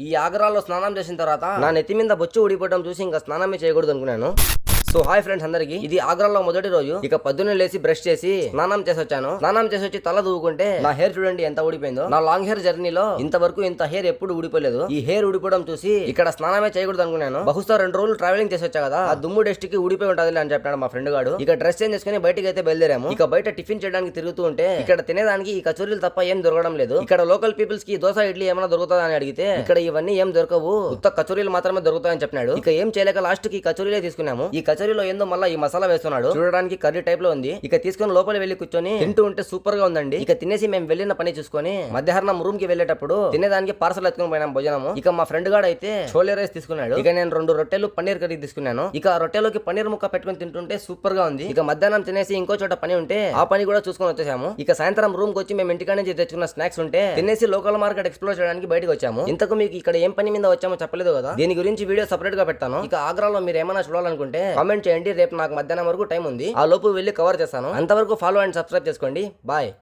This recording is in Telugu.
ఈ ఆగ్రాలో స్నానం చేసిన తర్వాత నా నెత్తి మీద బొచ్చు ఊడిపోవడం చూసి ఇంకా స్నానమే చేయకూడదు అనుకున్నాను. సో హాయ్ ఫ్రెండ్స్ అందరికి, ఇది ఆగ్రాలో మొదటి రోజు. ఇక పొద్దున్నే లేసి బ్రష్ చేసి స్నానం చేసి వచ్చాను. స్నానం చేసి వచ్చి తల దూకుంటే నా హెయిర్ చూడండి ఎంత ఊడిపోయిందో. నా లాంగ్ హెయిర్ జర్నీలో ఇంతవరకు ఇంత హెయిర్ ఎప్పుడు ఊడిపోలేదు. ఈ హెయిర్ ఊడిపోవడం చూసి ఇక్కడ స్నానమే చేయకూడదు అనుకున్నాను. బహుశా 2 రోజులు ట్రావెలింగ్ చేసి వచ్చా కదా, ఆ దుమ్ము డస్ట్ కి ఊడిపోయి ఉంటది అని చెప్పాడు మా ఫ్రెండ్ గాడు. ఇక డ్రెస్ చేంజ్ చేసుకుని బయటకి అయితే బయలుదేరాము. ఇక బయట టిఫిన్ చేయడానికి తిరుగుతూ ఉంటే ఇక్కడ తినేదానికి ఈ కచోరీలు తప్ప ఏం దొరకడం లేదు. ఇక్కడ లోకల్ పీపుల్స్ కి దోశ ఇడ్లీ ఏమైనా దొరుకుతుందా అని అడిగితే ఇక్కడ ఇవన్నీ ఏం దొరకవు, ఉత్త కచోరీలు మాత్రమే దొరుకుతాయని చెప్పినాడు. ఇక ఏం చేయలేక లాస్ట్ కి కచోరీలే తీసుకున్నాము. ఈ కచోరీలో ఏందో మళ్ళీ మసాలా వేస్తున్నాడు, చూడడానికి కర్రీ టైప్ లో ఉంది. ఇక తీసుకుని లోపల వెళ్లి కూర్చొని తింటూ ఉంటే సూపర్ గా ఉందండి. ఇక తినేసి మేము వెళ్ళిన పని చూసుకొని మధ్యాహ్నం రూమ్ కి వెళ్ళేటప్పుడు తినేదానికి పార్సల్ ఎత్తుకుని పోయినాం భోజనము. ఇక మా ఫ్రెండ్ గాడు అయితే చోలే రైస్ తీసుకున్నాడు. ఇక నేను 2 రొట్టెలు పన్నీర్ కర్రీ తీసుకున్నాను. ఇక ఆ రొట్టెలోకి పన్నీర్ ముక్క పెట్టుకుని తింటుంటే సూపర్ గా ఉంది. ఇక మధ్యాహ్నం తినేసి ఇంకో చోట పని ఉంటే ఆ పని కూడా చూసుకొని వచ్చేసాము. ఇక సాయంత్రం రూమ్ కి వచ్చి మేము ఇంటికాడ నుంచి తెచ్చుకున్న స్నాక్స్ ఉంటే తినేసి లోకల్ మార్కెట్ ఎక్స్ప్లోర్ చేయడానికి బయటకు వచ్చాము. ఇంతకు మీకు ఇక్కడ ఏం పని మీద వచ్చామో చెప్పలేదు కదా, దీని గురించి వీడియో సెపరేట్ గా పెడతాను. ఇక ఆగ్రాలో మీరు ఏమైనా చూడాలనుకుంటే కామెంట్ చేయండి. రేపు నాకు మధ్యాహ్నం వరకు టైం ఉంది, ఆ లోపు వెళ్ళి కవర్ చేస్తాను. అంతవరకు ఫాలో అండ్ సబ్స్క్రైబ్ చేసుకోండి. బాయ్.